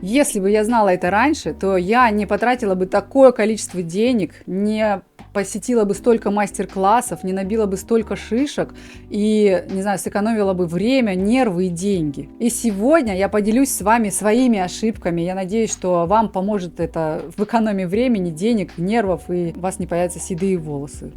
Если бы я знала это раньше, то я не потратила бы такое количество денег, не посетила бы столько мастер-классов, не набила бы столько шишек и, не знаю, сэкономила бы время, нервы и деньги. И сегодня я поделюсь с вами своими ошибками. Я надеюсь, что вам поможет это в экономии времени, денег, нервов, и у вас не появятся седые волосы.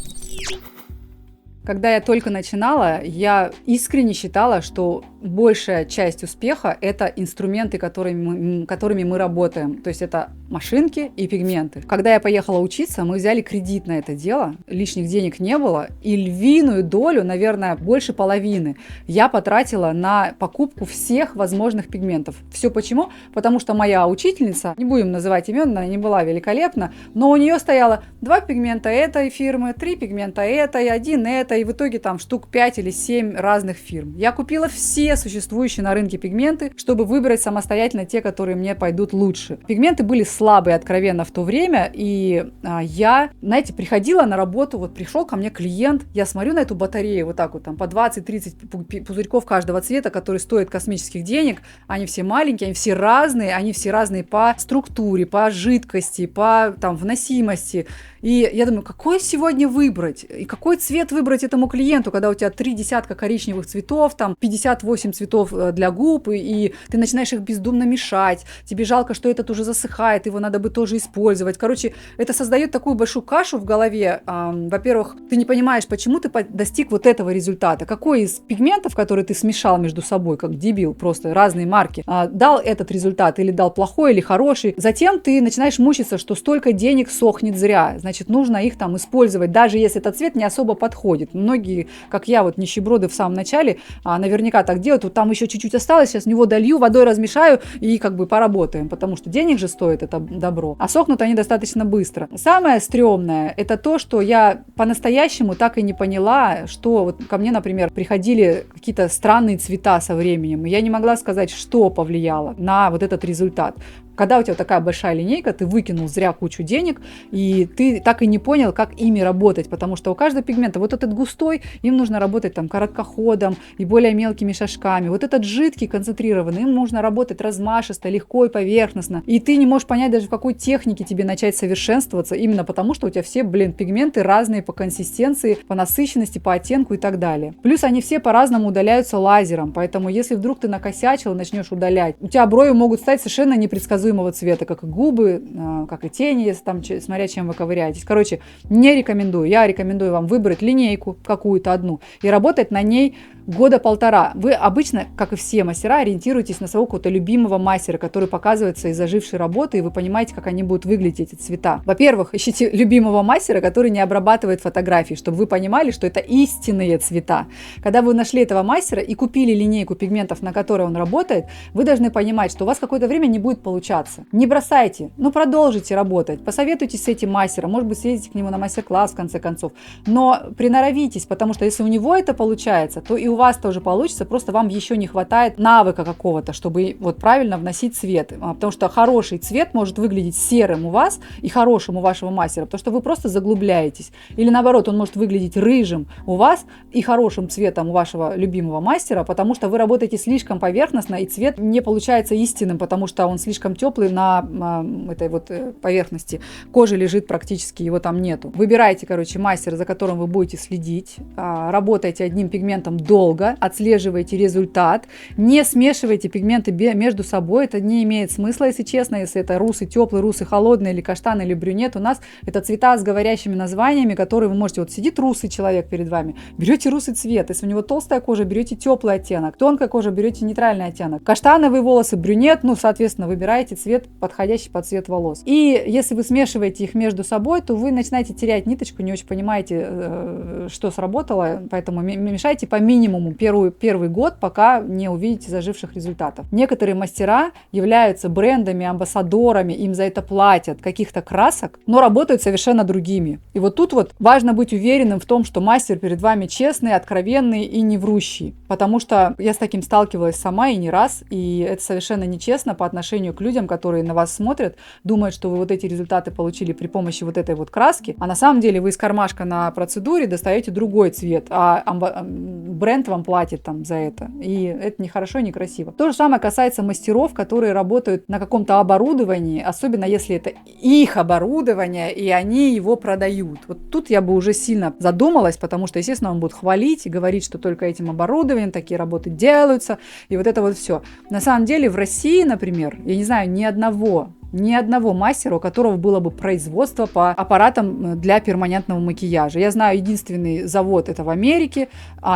Когда я только начинала, я искренне считала, что большая часть успеха – это инструменты, которыми мы работаем. То есть это машинки и пигменты. Когда я поехала учиться, мы взяли кредит на это дело, лишних денег не было, и львиную долю, наверное, больше половины, я потратила на покупку всех возможных пигментов. Все почему? Потому что моя учительница, не будем называть имен, она не была великолепна, но у нее стояло 2 пигмента этой фирмы, 3 пигмента этой, 1 этой, и в итоге там штук 5 или 7 разных фирм. Я купила все существующие на рынке пигменты, чтобы выбрать самостоятельно те, которые мне пойдут лучше. Пигменты были слабые, откровенно, в то время, и я, знаете, приходила на работу, вот пришел ко мне клиент, я смотрю на эту батарею вот так вот, там по 20-30 пузырьков каждого цвета, которые стоят космических денег, они все маленькие, они все разные по структуре, по жидкости, по там вносимости. И я думаю, какой сегодня выбрать? И какой цвет выбрать этому клиенту, когда у тебя 3 десятка коричневых цветов, там 58 цветов для губ, и ты начинаешь их бездумно мешать. Тебе жалко, что этот уже засыхает, его надо бы тоже использовать. Короче, это создает такую большую кашу в голове. Во-первых, ты не понимаешь, почему ты достиг вот этого результата. Какой из пигментов, которые ты смешал между собой, как дебил, просто разные марки, дал этот результат, или дал плохой, или хороший. Затем ты начинаешь мучиться, что столько денег сохнет зря. Значит, нужно их там использовать, даже если этот цвет не особо подходит. Многие, как я, вот нищеброды в самом начале, наверняка так делают. Вот там еще чуть-чуть осталось, сейчас в него долью, водой размешаю и как бы поработаем, потому что денег же стоит это добро. А сохнут они достаточно быстро. Самое стрёмное – это то, что я по-настоящему так и не поняла, что вот ко мне, например, приходили какие-то странные цвета со временем, и я не могла сказать, что повлияло на вот этот результат. Когда у тебя такая большая линейка, ты выкинул зря кучу денег, и ты так и не понял, как ими работать, потому что у каждого пигмента, вот этот густой, им нужно работать там короткоходом и более мелкими шажками. Вот этот жидкий, концентрированный, им нужно работать размашисто, легко и поверхностно. И ты не можешь понять даже, в какой технике тебе начать совершенствоваться, именно потому что у тебя все, пигменты разные по консистенции, по насыщенности, по оттенку и так далее. Плюс они все по-разному удаляются лазером, поэтому если вдруг ты накосячил и начнешь удалять, у тебя брови могут стать совершенно непредсказуемыми цвета, как и губы, как и тени, если там, смотря чем вы ковыряетесь. Короче, не рекомендую. Я рекомендую вам выбрать линейку какую-то одну и работать на ней 1-1.5 года. Вы обычно, как и все мастера, ориентируетесь на своего какого-то любимого мастера, который показывает свои зажившие работы, и вы понимаете, как они будут выглядеть, эти цвета. Во-первых, ищите любимого мастера, который не обрабатывает фотографии, чтобы вы понимали, что это истинные цвета. Когда вы нашли этого мастера и купили линейку пигментов, на которой он работает, вы должны понимать, что у вас какое-то время не будет получаться. Не бросайте, продолжите работать, посоветуйтесь с этим мастером, может быть, съездите к нему на мастер-класс в конце концов, но приноровитесь, потому что если у него это получается, то и у вас тоже получится, просто вам еще не хватает навыка какого-то, чтобы вот правильно вносить цвет, потому что хороший цвет может выглядеть серым у вас и хорошим у вашего мастера, потому что вы просто заглубляетесь, или наоборот, он может выглядеть рыжим у вас и хорошим цветом у вашего любимого мастера, потому что вы работаете слишком поверхностно, и цвет не получается истинным, потому что он слишком теплый на этой вот поверхности, кожа лежит практически, его там нету. Выбирайте, мастера, за которым вы будете следить, работайте одним пигментом долго, отслеживайте результат, не смешивайте пигменты между собой, это не имеет смысла, если честно, если это русый теплый, русый холодный, или каштан, или брюнет, у нас это цвета с говорящими названиями, которые вы можете, вот сидит русый человек перед вами, берете русый цвет, если у него толстая кожа, берете теплый оттенок, тонкая кожа, берете нейтральный оттенок, каштановые волосы, брюнет, соответственно, выбираете цвет, подходящий под цвет волос. И если вы смешиваете их между собой, то вы начинаете терять ниточку, не очень понимаете, что сработало, поэтому мешайте по минимуму первый год, пока не увидите заживших результатов. Некоторые мастера являются брендами, амбассадорами, им за это платят, каких-то красок, но работают совершенно другими. И вот тут вот важно быть уверенным в том, что мастер перед вами честный, откровенный и не врущий, потому что я с таким сталкивалась сама и не раз, и это совершенно нечестно по отношению к людям, которые на вас смотрят, думают, что вы вот эти результаты получили при помощи вот этой вот краски, а на самом деле вы из кармашка на процедуре достаете другой цвет, а бренд вам платит там за это. И это не хорошо, не красиво. То же самое касается мастеров, которые работают на каком-то оборудовании, особенно если это их оборудование, и они его продают. Вот тут я бы уже сильно задумалась, потому что, естественно, он будет хвалить и говорить, что только этим оборудованием такие работы делаются, и вот это вот все. На самом деле в России, например, я не знаю ни одного мастера, у которого было бы производство по аппаратам для перманентного макияжа. Я знаю единственный завод это в Америке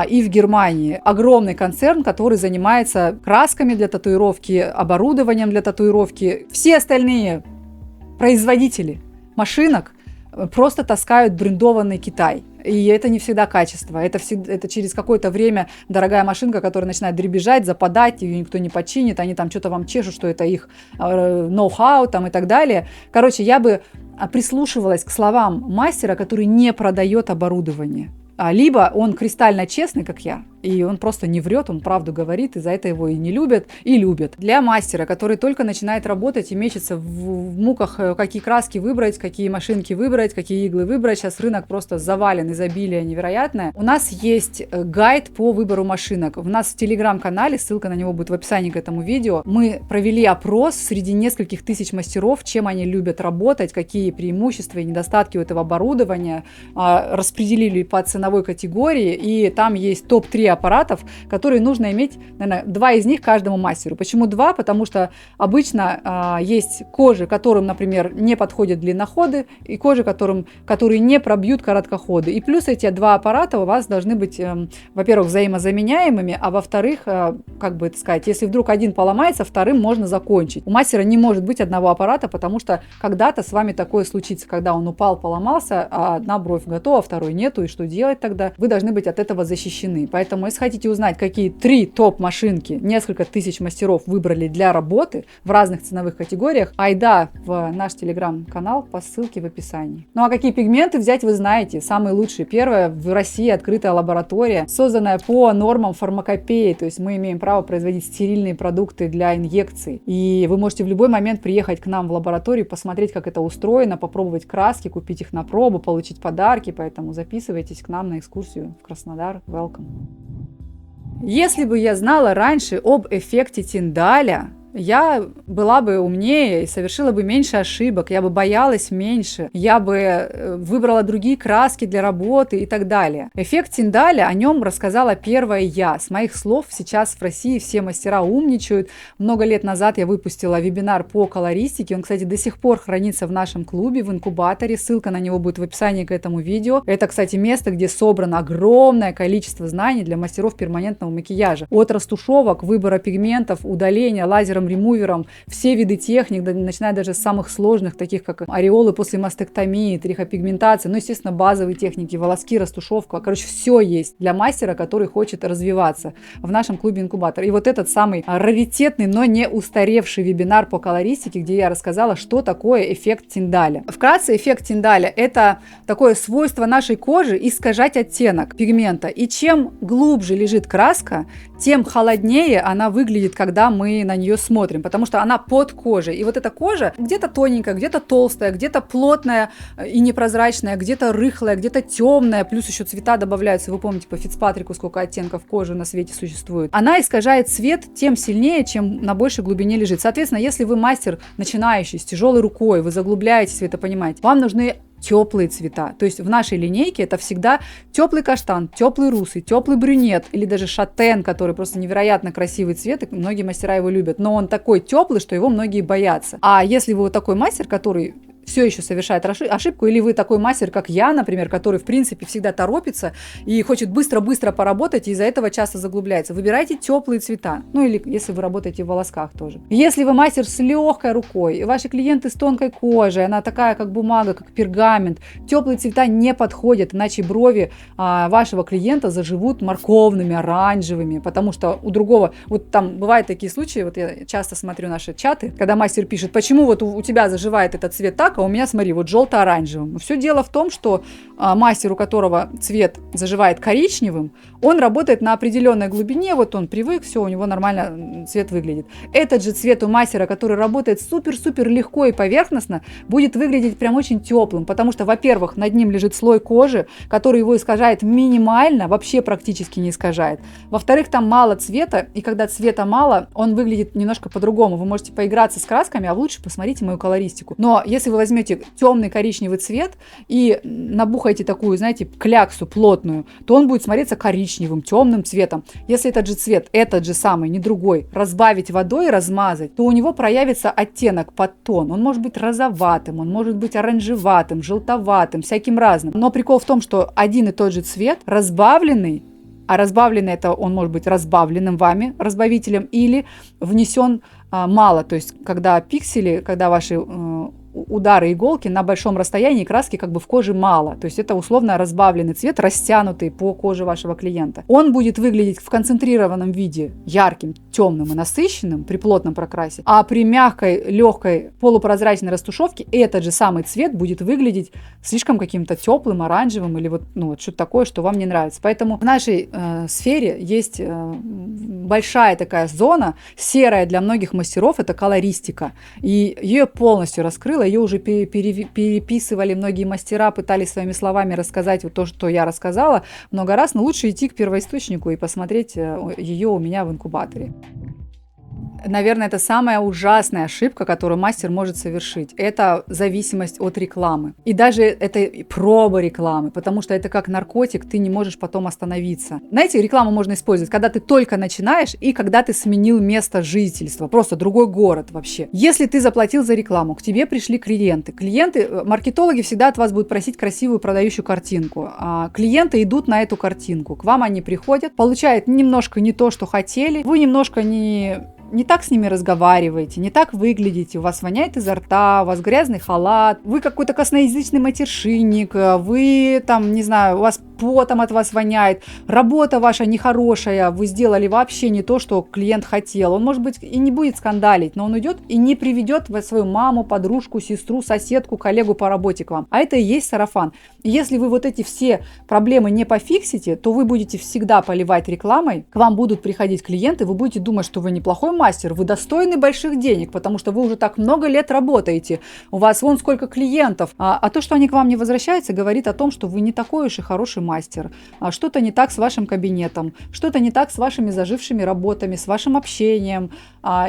и в Германии. Огромный концерн, который занимается красками для татуировки, оборудованием для татуировки. Все остальные производители машинок просто таскают брендованный Китай. И это не всегда качество. Это через какое-то время дорогая машинка, которая начинает дребезжать, западать, ее никто не починит, они там что-то вам чешут, что это их ноу-хау там и так далее. Короче, я бы прислушивалась к словам мастера, который не продает оборудование. Либо он кристально честный, как я, и он просто не врет, он правду говорит, и за это его и не любят, и любят. Для мастера, который только начинает работать и мечется в муках, какие краски выбрать, какие машинки выбрать, какие иглы выбрать, сейчас рынок просто завален, изобилие невероятное. У нас есть гайд по выбору машинок. У нас в телеграм-канале, ссылка на него будет в описании к этому видео, мы провели опрос среди нескольких тысяч мастеров, чем они любят работать, какие преимущества и недостатки у этого оборудования, распределили по ценовой категории, и там есть топ-3 аппаратов, которые нужно иметь, наверное, 2 из них каждому мастеру. Почему 2? Потому что обычно есть кожи, которым, например, не подходят длинноходы, и кожи, которые не пробьют короткоходы. И плюс эти 2 аппарата у вас должны быть, во-первых, взаимозаменяемыми, а во-вторых, как бы это сказать, если вдруг один поломается, вторым можно закончить. У мастера не может быть одного аппарата, потому что когда-то с вами такое случится, когда он упал, поломался, а одна бровь готова, второй нету, и что делать тогда? Вы должны быть от этого защищены. Поэтому, если хотите узнать, какие 3 топ-машинки несколько тысяч мастеров выбрали для работы в разных ценовых категориях, айда в наш телеграм-канал по ссылке в описании. Ну а какие пигменты взять, вы знаете. Самые лучшие. Первая в России открытая лаборатория, созданная по нормам фармакопеи. То есть мы имеем право производить стерильные продукты для инъекций. И вы можете в любой момент приехать к нам в лабораторию, посмотреть, как это устроено, попробовать краски, купить их на пробу, получить подарки. Поэтому записывайтесь к нам на экскурсию в Краснодар. Welcome. Если бы я знала раньше об эффекте Тиндаля, я была бы умнее и совершила бы меньше ошибок, я бы боялась меньше, я бы выбрала другие краски для работы и так далее. Эффект Тиндаля, о нем рассказала первая я. С моих слов сейчас в России все мастера умничают. Много лет назад я выпустила вебинар по колористике. Он, кстати, до сих пор хранится в нашем клубе, в инкубаторе. Ссылка на него будет в описании к этому видео. Это, кстати, место, где собрано огромное количество знаний для мастеров перманентного макияжа. От растушевок, выбора пигментов, удаления, лазером, ремувером, все виды техник, начиная даже с самых сложных, таких как ореолы после мастектомии, трихопигментация, ну, естественно, базовые техники, волоски, растушевка. Короче, все есть для мастера, который хочет развиваться в нашем клубе инкубатор. И вот этот самый раритетный, но не устаревший вебинар по колористике, где я рассказала, что такое эффект Тиндаля. Вкратце, эффект Тиндаля – это такое свойство нашей кожи искажать оттенок пигмента. И чем глубже лежит краска, тем холоднее она выглядит, когда мы на нее смотрим, потому что она под кожей. И вот эта кожа где-то тоненькая, где-то толстая, где-то плотная и непрозрачная, где-то рыхлая, где-то темная, плюс еще цвета добавляются. Вы помните по Фицпатрику, сколько оттенков кожи на свете существует. Она искажает цвет тем сильнее, чем на большей глубине лежит. Соответственно, если вы мастер начинающий, с тяжелой рукой, вы заглубляетесь, вы это понимаете, вам нужны теплые цвета. То есть в нашей линейке это всегда теплый каштан, теплый русый, теплый брюнет или даже шатен, который просто невероятно красивый цвет, и многие мастера его любят. Но он такой теплый, что его многие боятся. А если вы вот такой мастер, который все еще совершает ошибку, или вы такой мастер, как я, например, который, в принципе, всегда торопится и хочет быстро-быстро поработать, и из-за этого часто заглубляется. Выбирайте теплые цвета. Ну, или если вы работаете в волосках тоже. Если вы мастер с легкой рукой, и ваши клиенты с тонкой кожей, она такая, как бумага, как пергамент, теплые цвета не подходят, иначе брови вашего клиента заживут морковными, оранжевыми, потому что у другого, вот там бывают такие случаи, вот я часто смотрю наши чаты, когда мастер пишет, почему вот у тебя заживает этот цвет так, а у меня, смотри, вот желто-оранжевым. Все дело в том, что мастер, у которого цвет заживает коричневым, Он работает на определенной глубине, вот он привык, все, у него нормально цвет выглядит. Этот же цвет у мастера, который работает супер-супер легко и поверхностно, будет выглядеть прям очень теплым, потому что, во-первых, над ним лежит слой кожи, который его искажает минимально, вообще практически не искажает. Во-вторых, там мало цвета, и когда цвета мало, он выглядит немножко по-другому. Вы можете поиграться с красками, а лучше посмотрите мою колористику. Но если вы возьмете темный коричневый цвет и набухаете такую, знаете, кляксу плотную, то он будет смотреться коричневым, темным цветом. Если этот же цвет, этот же самый, не другой, разбавить водой и размазать, то у него проявится оттенок под тон. Он может быть розоватым, он может быть оранжеватым, желтоватым, всяким разным. Но прикол в том, что один и тот же цвет разбавленный, а разбавленный это он может быть разбавленным вами, разбавителем, или внесен мало. То есть когда пиксели, когда ваши удары иголки на большом расстоянии, краски как бы в коже мало. То есть это условно разбавленный цвет, растянутый по коже вашего клиента. Он будет выглядеть в концентрированном виде ярким, темным и насыщенным при плотном прокрасе, а при мягкой, легкой, полупрозрачной растушевке этот же самый цвет будет выглядеть слишком каким-то теплым, оранжевым или вот, вот что-то такое, что вам не нравится. Поэтому в нашей сфере есть большая такая зона, серая для многих мастеров, это колористика. И ее полностью раскрыла, ее уже переписывали многие мастера, пытались своими словами рассказать вот то, что я рассказала много раз, но лучше идти к первоисточнику и посмотреть ее у меня в инкубаторе. Наверное, это самая ужасная ошибка, которую мастер может совершить. Это зависимость от рекламы. И даже это проба рекламы, потому что это как наркотик, ты не можешь потом остановиться. Знаете, рекламу можно использовать, когда ты только начинаешь и когда ты сменил место жительства, просто другой город вообще. Если ты заплатил за рекламу, к тебе пришли клиенты. Маркетологи всегда от вас будут просить красивую продающую картинку. А клиенты идут на эту картинку, к вам они приходят, получают немножко не то, что хотели, вы немножко не так с ними разговариваете, не так выглядите, у вас воняет изо рта, у вас грязный халат, вы какой-то косноязычный матершинник, вы там, не знаю, у вас потом от вас воняет, работа ваша нехорошая, вы сделали вообще не то, что клиент хотел. Он, может быть, и не будет скандалить, но он уйдет и не приведет свою маму, подружку, сестру, соседку, коллегу по работе к вам. А это и есть сарафан. И если вы вот эти все проблемы не пофиксите, то вы будете всегда поливать рекламой, к вам будут приходить клиенты, вы будете думать, что вы неплохой мастер, вы достойны больших денег, потому что вы уже так много лет работаете, у вас вон сколько клиентов. А то, что они к вам не возвращаются, говорит о том, что вы не такой уж и хороший мастер. Что-то не так с вашим кабинетом, что-то не так с вашими зажившими работами, с вашим общением.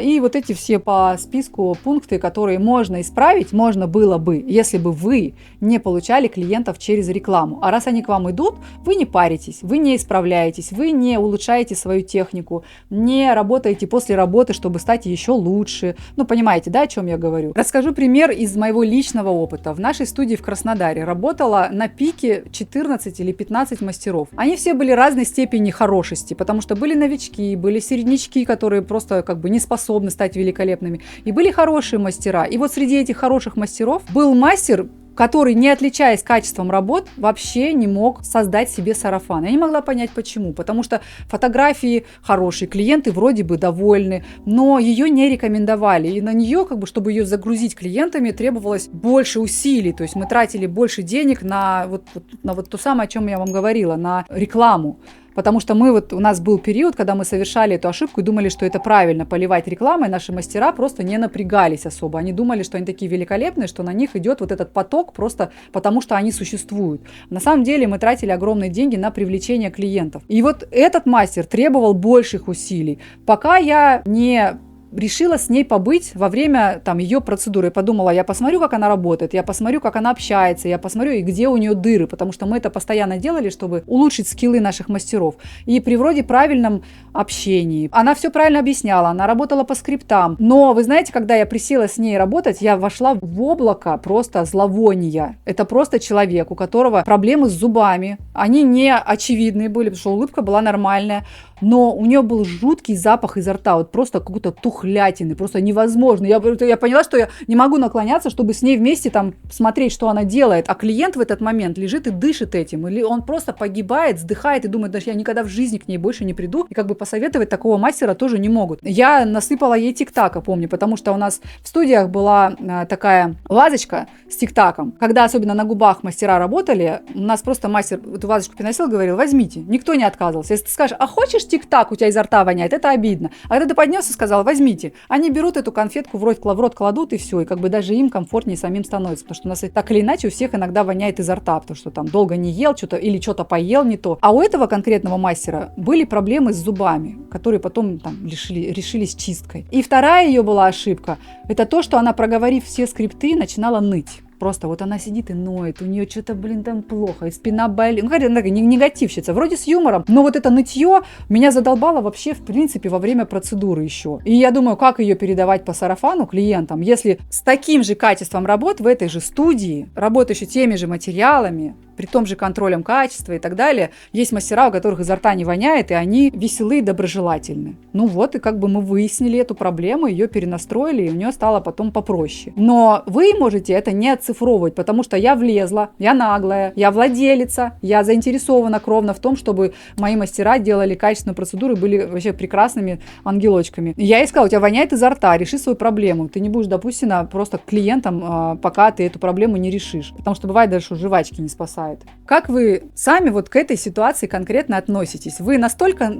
И вот эти все по списку пункты, которые можно исправить, можно было бы, если бы вы не получали клиентов через рекламу. А раз они к вам идут, вы не паритесь, вы не исправляетесь, вы не улучшаете свою технику, не работаете после работы, чтобы стать еще лучше. Ну, понимаете, да, о чем я говорю? Расскажу пример из моего личного опыта. В нашей студии в Краснодаре работало на пике 14 или 15 мастеров. Они все были разной степени хорошести, потому что были новички, были середнячки, которые просто как бы не способны стать великолепными, и были хорошие мастера. И вот среди этих хороших мастеров был мастер, который, не отличаясь качеством работ, вообще не мог создать себе сарафан. Я не могла понять, почему. Потому что фотографии хорошие, клиенты вроде бы довольны, но ее не рекомендовали. И на нее, как бы, чтобы ее загрузить клиентами, требовалось больше усилий. То есть мы тратили больше денег на вот то самое, о чем я вам говорила, на рекламу. Потому что у нас был период, когда мы совершали эту ошибку и думали, что это правильно поливать рекламой. Наши мастера просто не напрягались особо. Они думали, что они такие великолепные, что на них идет вот этот поток просто потому, что они существуют. На самом деле мы тратили огромные деньги на привлечение клиентов. И вот этот мастер требовал больших усилий. Пока я не решила с ней побыть во время ее процедуры. Я подумала, я посмотрю, как она работает, я посмотрю, как она общается, я посмотрю, и где у нее дыры, потому что мы это постоянно делали, чтобы улучшить скиллы наших мастеров. И при вроде правильном общении. Она все правильно объясняла, она работала по скриптам. Но вы знаете, когда я присела с ней работать, я вошла в облако просто зловония. Это просто человек, у которого проблемы с зубами. Они не очевидные были, потому что улыбка была нормальная. Но у нее был жуткий запах изо рта, вот просто какой-то тухлятины, просто невозможно. Я поняла, что я не могу наклоняться, чтобы с ней вместе там смотреть, что она делает, а клиент в этот момент лежит и дышит этим, или он просто погибает, вздыхает и думает, даже я никогда в жизни к ней больше не приду, и как бы посоветовать такого мастера тоже не могут. Я насыпала ей тик-така, помню, потому что у нас в студиях была такая вазочка с тик-таком. Когда особенно на губах мастера работали, у нас просто мастер эту вазочку приносил, говорил, возьмите. Никто не отказывался. Если ты скажешь, а хочешь тик-так, у тебя изо рта воняет, это обидно. А когда ты поднес и сказал, возьмите, они берут эту конфетку в рот кладут, и все. И как бы даже им комфортнее самим становится. Потому что у нас так или иначе у всех иногда воняет изо рта, потому что там долго не ел что-то или что-то поел не то. А у этого конкретного мастера были проблемы с зубами, которые потом там решились чисткой. И вторая ее была ошибка, это то, что она, проговорив все скрипты, начинала ныть. Просто вот она сидит и ноет, у нее что-то, там плохо, и спина болит. Ну, какая-то негативщица, вроде с юмором, но вот это нытье меня задолбало вообще, в принципе, во время процедуры еще. И я думаю, как ее передавать по сарафану клиентам, если с таким же качеством работ в этой же студии, работающей теми же материалами, при том же контролем качества и так далее, есть мастера, у которых изо рта не воняет, и они веселые и доброжелательны. Ну вот, и как бы мы выяснили эту проблему, ее перенастроили, и у нее стало потом попроще. Но вы можете это не оцифровывать, потому что я влезла, я наглая, я владелица, я заинтересована кровно в том, чтобы мои мастера делали качественную процедуру и были вообще прекрасными ангелочками. Я ей сказала, у тебя воняет изо рта, реши свою проблему. Ты не будешь допущена просто к клиентам, пока ты эту проблему не решишь. Потому что бывает даже, что жвачки не спасают. Как вы сами вот к этой ситуации конкретно относитесь? Вы настолько,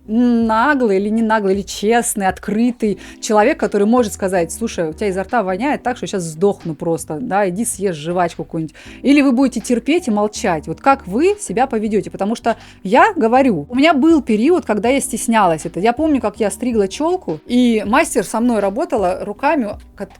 наглый или не наглый, или честный, открытый человек, который может сказать, слушай, у тебя изо рта воняет так, что сейчас сдохну просто, да, иди съешь жвачку какую-нибудь. Или вы будете терпеть и молчать. Вот как вы себя поведете? Потому что я говорю, у меня был период, когда я стеснялась это. Я помню, как я стригла челку, и мастер со мной работала руками,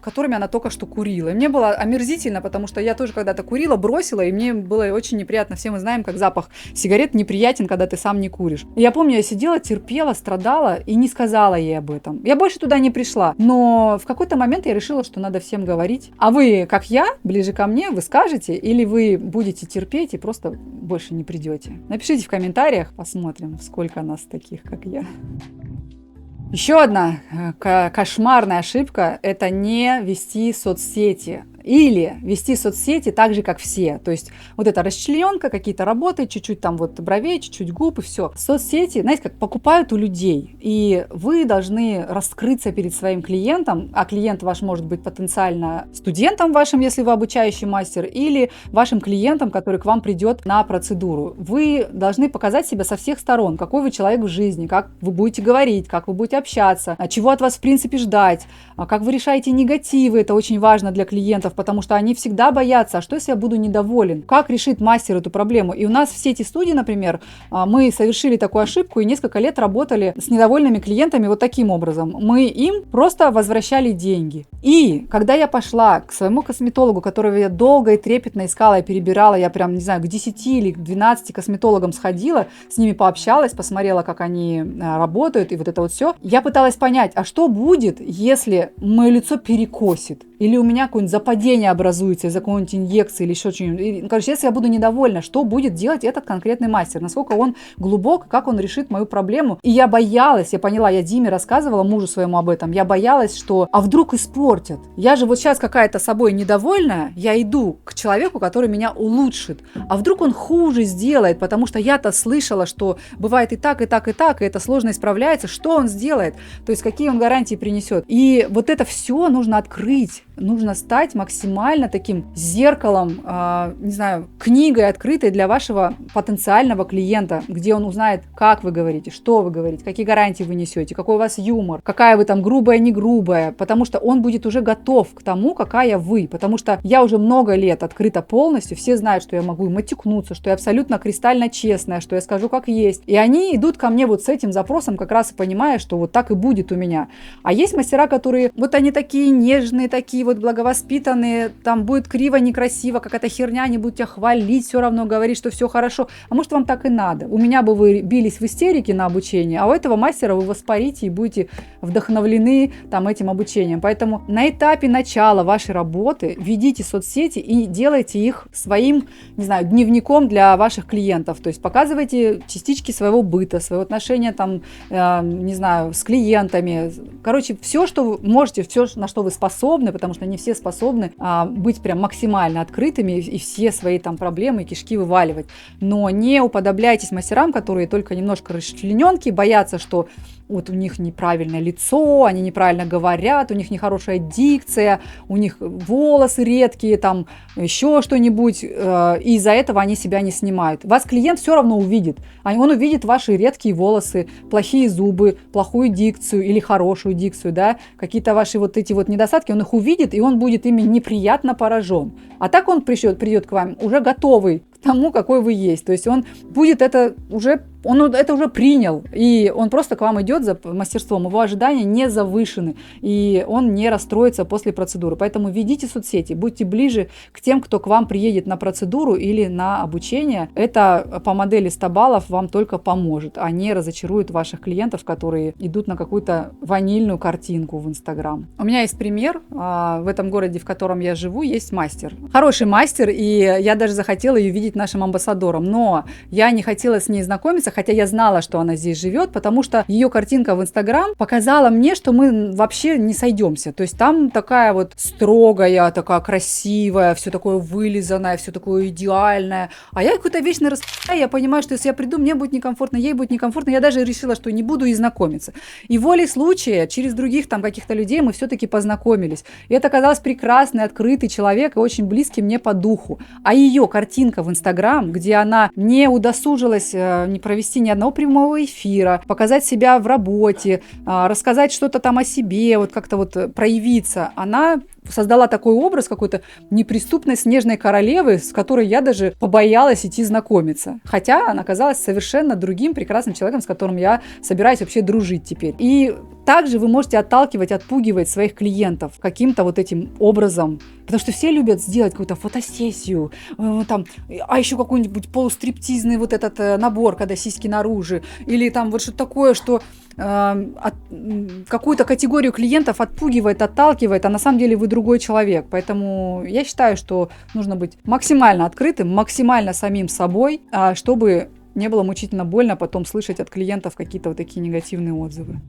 которыми она только что курила. И мне было омерзительно, потому что я тоже когда-то курила, бросила, и мне было очень неприятно. Все мы знаем, как запах сигарет неприятен, когда ты сам не куришь. И я помню, я сидела, терпела, страдала и не сказала ей об этом. Я больше туда не пришла. Но в какой-то момент я решила, что надо всем говорить. А вы, как я, ближе ко мне, вы скажете, или вы будете терпеть и просто больше не придете? Напишите в комментариях, посмотрим, сколько нас таких, как я. Еще одна кошмарная ошибка – это не вести соцсети. Или вести соцсети так же, как все. То есть вот эта расчлененка, какие-то работы, чуть-чуть там вот бровей, чуть-чуть губ и все. Соцсети, знаете, как покупают у людей. И вы должны раскрыться перед своим клиентом, а клиент ваш может быть потенциально студентом вашим, если вы обучающий мастер, или вашим клиентом, который к вам придет на процедуру. Вы должны показать себя со всех сторон, какой вы человек в жизни, как вы будете говорить, как вы будете общаться, чего от вас в принципе ждать, как вы решаете негативы, это очень важно для клиентов, потому что они всегда боятся, а что если я буду недоволен? Как решит мастер эту проблему? И у нас в сети студий, например, мы совершили такую ошибку и несколько лет работали с недовольными клиентами вот таким образом. Мы им просто возвращали деньги. И когда я пошла к своему косметологу, которого я долго и трепетно искала и перебирала, я прям, не знаю, к 10 или к 12 косметологам сходила, с ними пообщалась, посмотрела, как они работают и вот это вот все. Я пыталась понять, а что будет, если мое лицо перекосит? Или у меня какое-нибудь западение образуется из-за какой-нибудь инъекции или еще что-нибудь. Короче, если я буду недовольна, что будет делать этот конкретный мастер? Насколько он глубок, как он решит мою проблему? И я боялась, я поняла, я Диме рассказывала, мужу своему об этом, я боялась, что, а вдруг испортят? Я же вот сейчас какая-то собой недовольная, я иду к человеку, который меня улучшит. А вдруг он хуже сделает, потому что я-то слышала, что бывает и так, и так, и так, и это сложно исправляется. Что он сделает? То есть какие он гарантии принесет? И вот это все нужно открыть. Нужно стать максимально таким зеркалом, не знаю, книгой открытой для вашего потенциального клиента, где он узнает, как вы говорите, что вы говорите, какие гарантии вы несете, какой у вас юмор, какая вы там грубая, не грубая, потому что он будет уже готов к тому, какая вы, потому что я уже много лет открыта полностью, все знают, что я могу матюкнуться, что я абсолютно кристально честная, что я скажу как есть, и они идут ко мне вот с этим запросом, как раз и понимая, что вот так и будет у меня. А есть мастера, которые, вот они такие нежные, такие вот благовоспитанные, там будет криво, некрасиво, какая-то херня, они будут тебя хвалить, все равно говорить, что все хорошо. А может, вам так и надо? У меня бы вы бились в истерике на обучение, а у этого мастера вы воспарите и будете вдохновлены там этим обучением. Поэтому на этапе начала вашей работы ведите соцсети и делайте их своим, не знаю, дневником для ваших клиентов. То есть показывайте частички своего быта, своего отношения там, не знаю, с клиентами. Короче, все, что вы можете, все, на что вы способны, потому что не все способны быть прям максимально открытыми и все свои там проблемы и кишки вываливать. Но не уподобляйтесь мастерам, которые только немножко расчлененки, боятся, что вот у них неправильное лицо, они неправильно говорят, у них нехорошая дикция, у них волосы редкие, там еще что-нибудь, и из-за этого они себя не снимают. Вас клиент все равно увидит. Он увидит ваши редкие волосы, плохие зубы, плохую дикцию или хорошую дикцию, да, какие-то ваши вот эти вот недостатки, он их увидит, и он будет ими неприятно поражен. А так он придет к вам уже готовый к тому, какой вы есть. То есть он будет это уже принял, и он просто к вам идет за мастерством. Его ожидания не завышены, и он не расстроится после процедуры. Поэтому ведите соцсети, будьте ближе к тем, кто к вам приедет на процедуру или на обучение. Это по модели 100 баллов вам только поможет, а не разочарует ваших клиентов, которые идут на какую-то ванильную картинку в Инстаграм. У меня есть пример. В этом городе, в котором я живу, есть мастер. Хороший мастер, и я даже захотела ее видеть нашим амбассадором, но я не хотела с ней знакомиться, хотя я знала, что она здесь живет, потому что ее картинка в Инстаграм показала мне, что мы вообще не сойдемся. То есть там такая вот строгая, такая красивая, все такое вылизанное, все такое идеальное. А я какую-то вечно я понимаю, что если я приду, мне будет некомфортно, ей будет некомфортно. Я даже решила, что не буду и знакомиться. И волей случая, через других там каких-то людей мы все-таки познакомились. И это оказалось прекрасный, открытый человек и очень близкий мне по духу. А ее картинка в Инстаграм, где она не удосужилась не провести ни одного прямого эфира, показать себя в работе, рассказать что-то там о себе, вот как-то вот проявиться, она создала такой образ какой-то неприступной снежной королевы, с которой я даже побоялась идти знакомиться. Хотя она оказалась совершенно другим прекрасным человеком, с которым я собираюсь вообще дружить теперь. И также вы можете отталкивать, отпугивать своих клиентов каким-то вот этим образом. Потому что все любят сделать какую-то фотосессию, там, а еще какой-нибудь полустриптизный вот этот набор, когда сиськи наружу, или там вот что-то такое, что какую-то категорию клиентов отпугивает, отталкивает, а на самом деле вы другой человек. Поэтому я считаю, что нужно быть максимально открытым, максимально самим собой, чтобы не было мучительно больно потом слышать от клиентов какие-то вот такие негативные отзывы.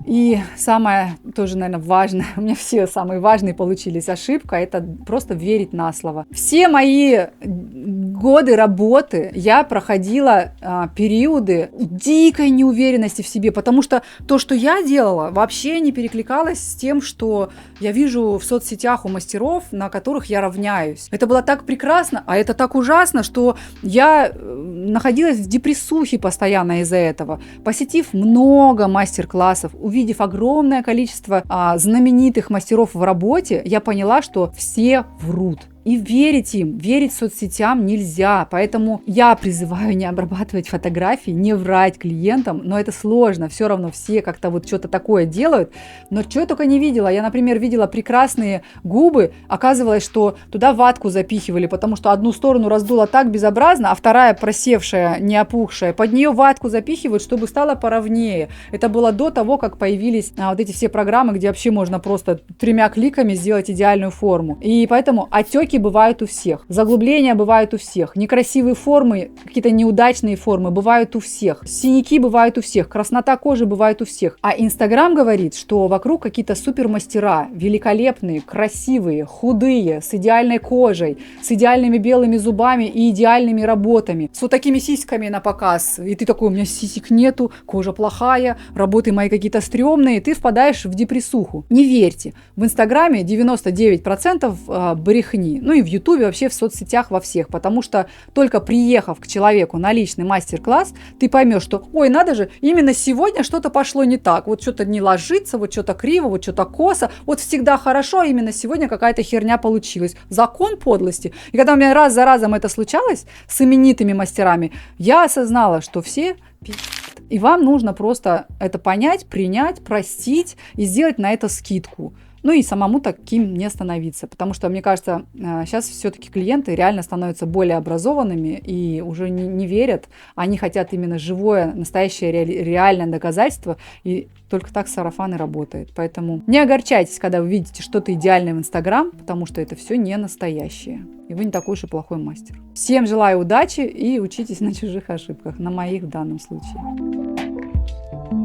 И самое тоже, наверное, важное, у меня все самые важные получились ошибка, это просто верить на слово. Все мои годы работы я проходила периоды дикой неуверенности в себе, потому что то, что я делала, вообще не перекликалось с тем, что я вижу в соцсетях у мастеров, на которых я равняюсь. Это было так прекрасно, а это так ужасно, что я находилась в депрессухе постоянно из-за этого. Посетив много мастер-классов, увидев огромное количество знаменитых мастеров в работе, я поняла, что все врут. И верить им, верить соцсетям нельзя. Поэтому я призываю не обрабатывать фотографии, не врать клиентам. Но это сложно. Все равно все как-то вот что-то такое делают. Но что я только не видела. Я, например, видела прекрасные губы. Оказывалось, что туда ватку запихивали, потому что одну сторону раздуло так безобразно, а вторая просевшая, не опухшая. Под нее ватку запихивают, чтобы стало поровнее. Это было до того, как появились вот эти все программы, где вообще можно просто 3 кликами сделать идеальную форму. И поэтому отеки бывают у всех, заглубления бывают у всех, некрасивые формы, какие-то неудачные формы бывают у всех, синяки бывают у всех, краснота кожи бывает у всех. А Инстаграм говорит, что вокруг какие-то супермастера, великолепные, красивые, худые, с идеальной кожей, с идеальными белыми зубами и идеальными работами, с вот такими сиськами на показ. И ты такой: у меня сисек нету, кожа плохая, работы мои какие-то стрёмные, и ты впадаешь в депрессуху. Не верьте. В Инстаграме 99% брехни. Ну и в Ютубе, вообще в соцсетях, во всех. Потому что только приехав к человеку на личный мастер-класс, ты поймешь, что, ой, надо же, именно сегодня что-то пошло не так. Вот что-то не ложится, вот что-то криво, вот что-то косо. Вот всегда хорошо, а именно сегодня какая-то херня получилась. Закон подлости. И когда у меня раз за разом это случалось с именитыми мастерами, я осознала, что все пи***т. И вам нужно просто это понять, принять, простить и сделать на это скидку. Ну и самому таким не становиться, потому что, мне кажется, сейчас все-таки клиенты реально становятся более образованными и уже не верят, они хотят именно живое, настоящее, реальное доказательство, и только так сарафан и работает. Поэтому не огорчайтесь, когда вы видите что-то идеальное в Инстаграм, потому что это все не настоящее, и вы не такой уж и плохой мастер. Всем желаю удачи и учитесь на чужих ошибках, на моих в данном случае.